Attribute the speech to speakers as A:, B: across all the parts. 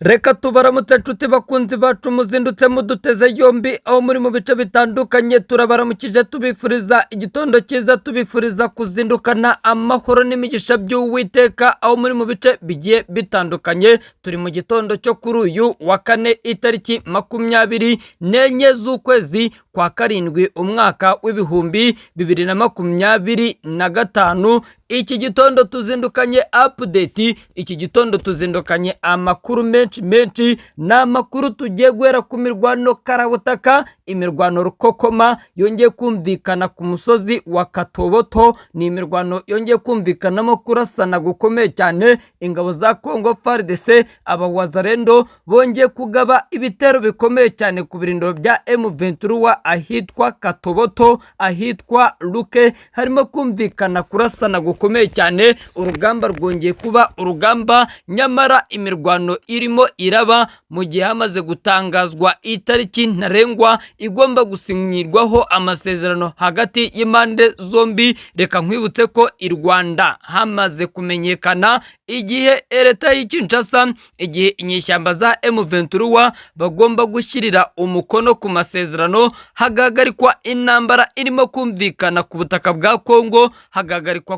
A: Reka tubaramutse nshuti bakunzi bacu muzindutse muduteze yombi aho muri mu bice bitandukanye turabaramukije tubifuriza igitondo cyiza tubifuriza kuzindukana amahoro n'imigisha by'Uwiteka aho muri mu bice bigiye bitandukanye turi mu gitondo cyo kuri uyu wa kane itariki 24 z'ukwezi kwa karindwi umwaka w'ibihumbi 2025. Iki gitondo tuzindukanye update, iki gitondo tuzindukanye amakuru menshi n'amakuru tugiye guhera ku mirwano karabutaka, imirwano rukokoma yongeye kumvikana ku musozi wa Katoboto, ni imirwano yongeye kumvikanamo kurasana gukomeye cyane. Ingabo za Congo FARDC abawazarendo bongeye kugaba ibitero bikomeye cyane ku birindiro bya M23 ahitwa Katoboto, ahitwa Luke, harimo kumvikana kurasana gukomeye cyane. Urugamba rwongeye kuba urugamba, nyamara imirwano irimo iraba mu gihe hamaze gutangazwa itariki ntarengwa igomba gusinyirwaho amasezerano hagati y'impande zombi. Reka nkwibutse ko i Rwanda hamaze kumenyekana igihe leta y'i Kinshasa, igihe inyeshyamba za M23 bagomba gushyirira umukono ku masezerano, hagahagarikwa intambara irimo kumvikana ku butaka bwa Congo, hagahagarikwa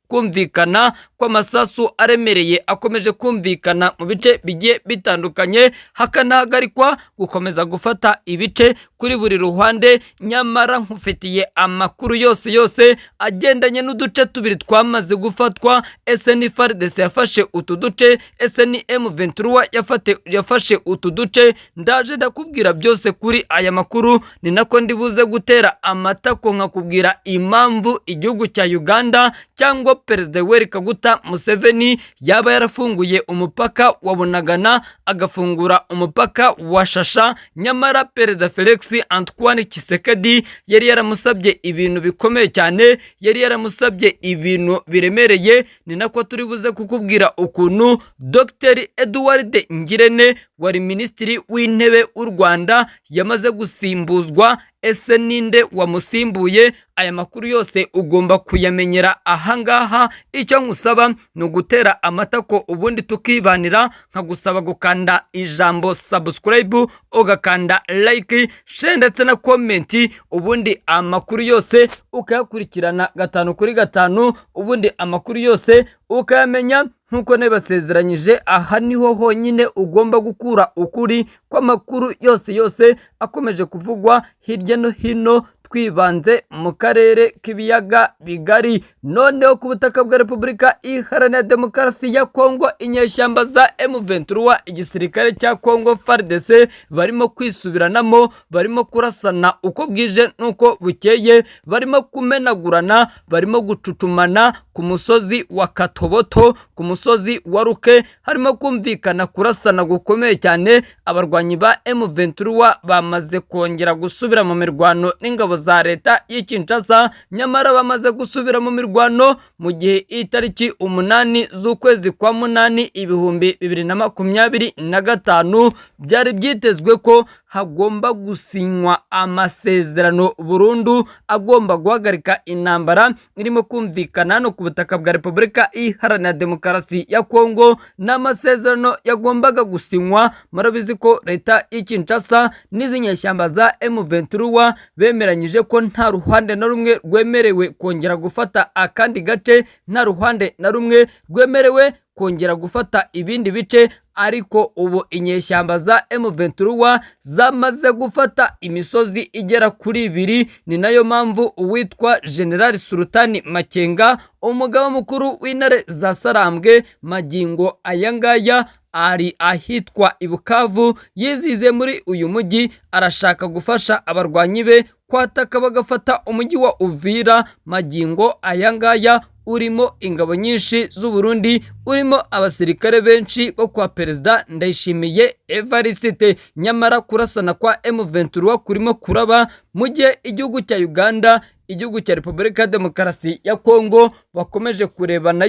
A: kumvikana kw'amasasu aremereye akomeje kumvikana mu bice bigiye bitandukanye, hakanahagarikwa gukomeza gufata ibice kuri buri ruhande. Nyamara nkufitiye amakuru yose agendanye n'uduce tubiri twamaze gufatwa. ese ni FARDC yafashe utu duce, ese ni M23 yafashe utu duce? Ndaje ndakubwira byose kuri aya makuru, ni nako ndibuze gutera amatako nkakubwira impamvu igihugu cya Uganda cyangwa Perezida Yoweri Kaguta Museveni yaba yarafunguye umupaka wa Bunagana agafungura umupaka wa Shasha, nyamara Perezida Felix Antoine Tshisekedi yari yaramusabye ibintu bikomeye cyane, yari yaramusabye ibintu biremereye. Ni nako turi buze kukubwira ukuntu Dr Edouard Ngirente wari minisitiri w'intebe w'u Rwanda yamaze gusimbuzwa. Ese ninde wamusimbuye? Aya makuru yose ugomba kuyamenyera ahangaha. Icyo nkusaba ni ugutera amatako ubundi tukibanira, nkagusaba gukanda ijambo subscribe, ugakanda like, share ndetse na comment, ubundi amakuru yose ukayakurikirana 5 kuri 5, ubundi amakuru yose ukayamenya nkuko nebasezeranyije. Aha niho honyine ugomba gukura ukuri kw'amakuru yose akomeje kuvugwa hirya no hino, twibanze mu karere k'ibiyaga bigari. Noneho ku butaka bwa Repubulika Iharanira Demokarasi ya Congo, inyeshyamba za M23 igisirikare cya Congo FARDC barimo kwisubiranamo, barimo kurasana uko bwije nuko bukeye, barimo kumenagurana, barimo gucucumana ku musozi wa Katoboto, ku musozi wa Ruke, harimo kumvikana kurasana gukomeye cyane. Abarwanyi ba M23 bamaze kongera gusubira mu mirwano n'ingabo za leta y'i Kinshasa, nyamara bamaze gusubira mu mirwano mu gihe itariki 8 z'ukwezi kwa munani 2025 byari byitezwe ko hagomba gusinywa amasezerano burundu agomba guhagarika intambara irimo kumvikana no ku butaka bwa Repubulika Iharanira Demokarasi ya Congo. N'amasezerano yagombaga gusinywa, murabizi ko leta y'i Kinshasa n'izi nyeshyamba za M23 bemeranyije ko nta ruhande na rumwe rwemerewe kongera gufata akandi gace, nta ruhande na rumwe rwemerewe kongera gufata ibindi bice. Ariko ubu inyeshyamba za M23 zamaze gufata imisozi igera kuri 2. Ni nayo mpamvu uwitwa General Sultani Makenga, umugaba mukuru w'intare za Sarambwe, magingo ayangaya ari ahitwa Ibukavu, yizize muri uyu mujyi, arashaka gufasha abarwanyi be kwataka bagafata umujyi wa Uvira. Magingo ayangaya urimo ingabo nyinshi z'u Burundi, urimo abasirikare benshi bo kwa Perezida Ndayishimiye Evariste. Nyamara kurasana kwa M23 kurimo kuraba mu gihe igihugu cya Uganda, igihugu cya Repubulika ya Demokarasi ya Congo bakomeje kurebana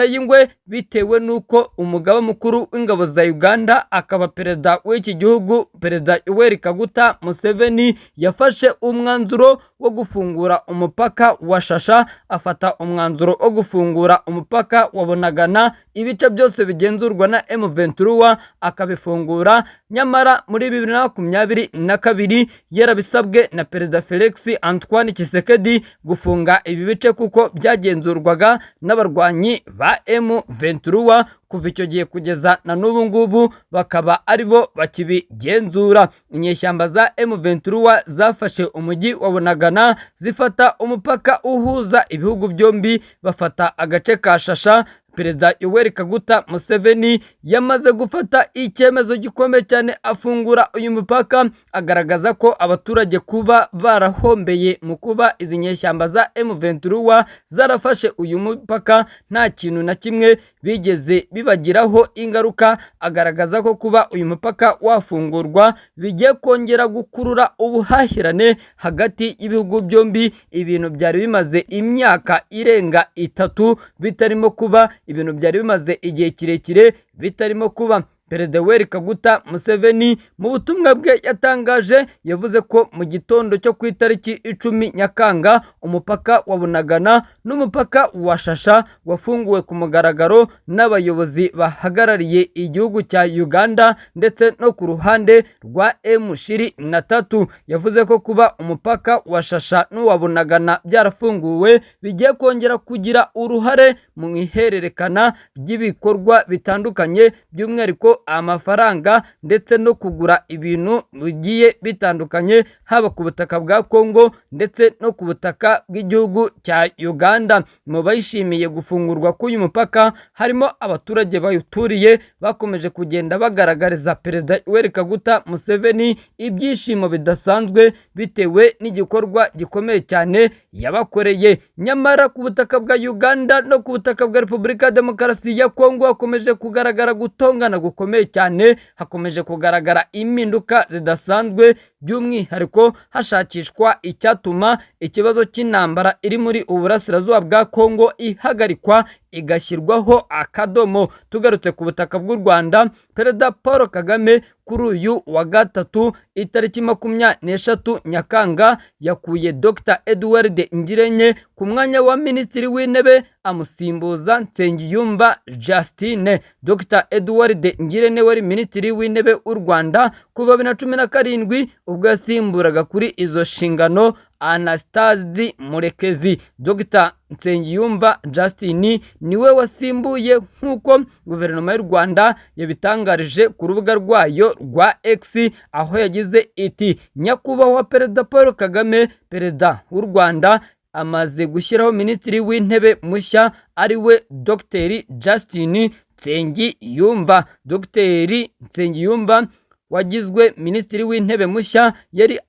A: y'ingwe bitewe nuko umugaba mukuru w'ingabo za Uganda akaba perezida w'iki gihugu, Perezida Yoweri Kaguta Museveni, yafashe umwanzuro wo gufungura umupaka wa Shasha, afata umwanzuro wo gufungura umupaka wa Bunagana, ibice byose bigenzurwa na M23 akabifungura, nyamara muri 2022 yarabisabwe na Perezida Felix Antoine Tshisekedi gufunga ibi bice kuko byagenzurwaga n'abarwanyi ba M23. Kuva icyo gihe kugeza na n'ubu ngubu bakaba aribo bakibigenzura. Inyeshyamba za M23 zafashe umujyi wa Bunagana, zifata umupaka uhuza ibihugu byombi, bafata agace ka Shasha. Perezida Yoweri Kaguta Museveni yamaze gufata icyemezo gikomeye cyane, afungura uyu mupaka, agaragaza ko abaturage kuba barahombeye mu kuba izi nyeshyamba za M23 zarafashe uyu mupaka nta kintu na kimwe bigeze bibagiraho ingaruka. Agaragaza ko kuba uyu mupaka wafungurwa bigiye kongera gukurura ubuhahirane hagati y'ibihugu byombi, ibintu byari bimaze imyaka irenga 3 bitarimo kuba, ibintu byari bimaze igihe kirekire bitarimo kuba. Perezida Yoweri Kaguta Museveni mu butumwa bwe yatangaje, yavuze ko mu gitondo cyo ku itariki 10 Nyakanga umupaka wa Bunagana n'umupaka wa Shasha wafunguwe ku mugaragaro n'abayobozi bahagarariye igihugu cya Uganda ndetse no ku ruhande rwa M23. Yavuze ko kuba umupaka wa Shasha n'uwa Bunagana byarafunguwe bigiye kongera kugira uruhare mu ihererekana ry'ibikorwa bitandukanye, by'umwihariko amafaranga ndetse no kugura ibintu bigiye bitandukanye, haba ku butaka bwa Kongo ndetse no ku butaka bw'igihugu cya Uganda. Mu bayishimiye gufungurwa k'uyu mupaka harimo abaturage bayuturiye, bakomeje kugenda bagaragariza Perezida Yoweri Kaguta Museveni ibyishimo bidasanzwe bitewe n'igikorwa gikomeye cyane yabakoreye. Nyamara ku butaka bwa Uganda no ku butaka bwa Repubulika ya Demokarasi ya Kongo hakomeje kugaragara gutongana gukomeye cyane, hakomeje kugaragara impinduka zidasanzwe, by'umwihariko hashakishwa icyatuma ikibazo cy'intambara iri muri uburasirazuba bwa Kongo ihagarikwa igashyirwaho akadomo. Tugarutse ku butaka bw'u Rwanda, Perezida Paul Kagame kuri uyu wa gatatu itariki 23 Nyakanga yakuye Dr Edward Ngirente ku mwanya wa Minisitiri w'Intebe, amusimbuza Nsengiyumva Justine. Dr Edward Ngirente wari Minisitiri w'Intebe w'u Rwanda kuva 2017 ubwo yasimburaga kuri izo nshingano Anastase Murekezi. Dr Nsengiyumva Justine niwe wasimbuye nk'uko guverinoma y'u Rwanda yabitangarije ku rubuga rwayo rwa X, aho yagize iti: nyakubahwa Perezida Paul Kagame, Perezida w'u Rwanda amaze gushyiraho Minisitiri w'Intebe mushya ariwe Dr Justine Nsengiyumva. Dr Nsengiyumva wagizwe Minisitiri w'Intebe mushya yari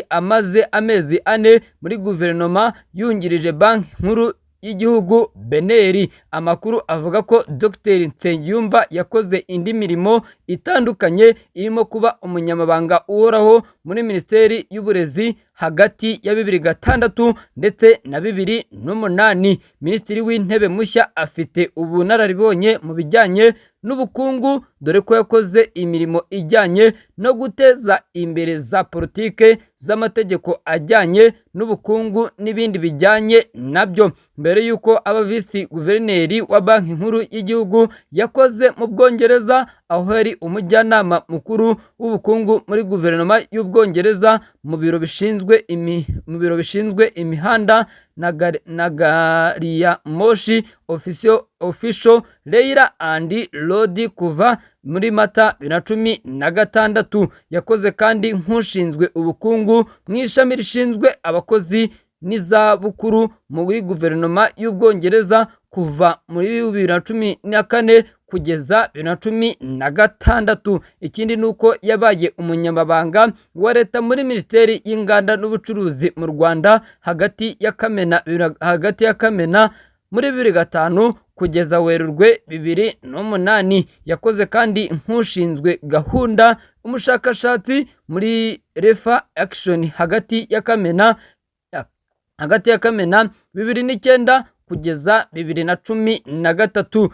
A: amaze amezi 4 muri guverinoma yungirije Banki Nkuru y'igihugu BNR. Amakuru avuga ko Dr Nsengiyumva yakoze indi mirimo itandukanye, irimo kuba umunyamabanga uhoraho muri Minisiteri y'Uburezi hagati ya 2006 ndetse na 2008. Minisitiri w'Intebe mushya afite ubunararibonye mu bijyanye n'ubukungu, dore ko yakoze imirimo ijyanye no guteza imbere za politike z'amategeko ajyanye n'ubukungu n'ibindi bijyanye nabyo. Mbere y'uko aba visi guverineri wa Banki Nkuru y'igihugu yakoze mu Bwongereza, aho yari umujyanama mukuru w'ubukungu muri guverinoma y'Ubwongereza mu biro bishinzwe imihanda na gari ya moshi official Rail and Road kuva muri Mata 2016. Yakoze kandi nk'ushinzwe ubukungu mu ishami rishinzwe abakozi n'izabukuru muri guverinoma y'Ubwongereza kuva muri 2014 kugeza 2016. Ikindi nuko yabaye umunyamabanga wa leta muri Minisiteri y'Inganda n'Ubucuruzi mu Rwanda hagati ya Kamena muri 2005 kugeza Werurwe 2008. Yakoze kandi nk'ushinzwe gahunda umushakashatsi muri Refa Action hagati ya Kamena 2009 kugeza 2013.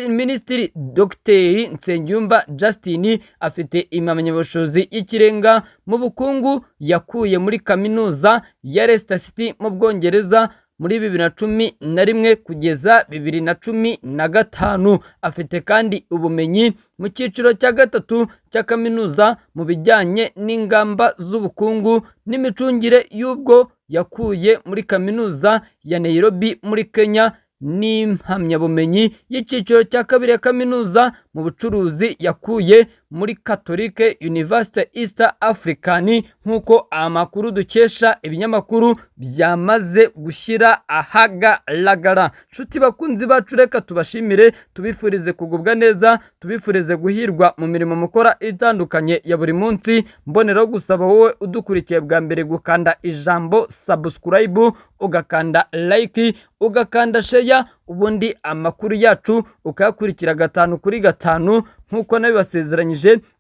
A: Minisitiri Dr Nsengiyumva Justin afite impamyabushobozi y'ikirenga mu bukungu yakuye muri kaminuza ya Leicester City mu Bwongereza muri 2011 kugeza 2015. Afite kandi ubumenyi mu cyiciro cya gatatu cya kaminuza mu bijyanye n'ingamba z'ubukungu n'imicungire y'ubwo yakuye muri kaminuza ya Nairobi muri Kenya, n'impamyabumenyi y'icyiciro cya kabiri ya kaminuza mu bucuruzi yakuye muri Catholic University East African, nk'uko amakuru dukesha ibinyamakuru byamaze gushyira ahagaragara. Nshuti bakunzi bacu, reka tubashimire, tubifurize kugubwa neza, tubifurize guhirwa mu mirimo mukora itandukanye ya buri munsi. Mboneraho gusaba wowe udukurikiye bwa mbere gukanda ijambo subscribe, ugakanda like, ugakanda share, ubundi amakuru yacu ukayakurikira 5 kuri 5 nk'uko nabibasezeranyije.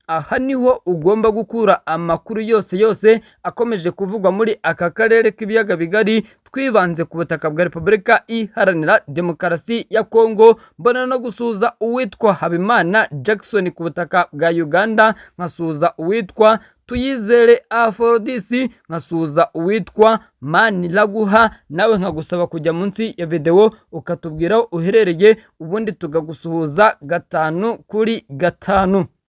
A: Aha niho ugomba gukura amakuru yose akomeje kuvugwa muri aka karere k'ibiyaga bigari, twibanze ku butaka bwa Repubulika Iharanira Demokarasi ya Kongo. Mbona no gusuza uwitwa Habimana Jackson ku butaka bwa Uganda, nkasuza uwitwa Tuyizere Aphrodis, nkasuza uwitwa Maniraguha. Nawe nkagusaba kujya munsi ya video ukatubwira uherereye, ubundi tugagusuhuza 5 kuri 5.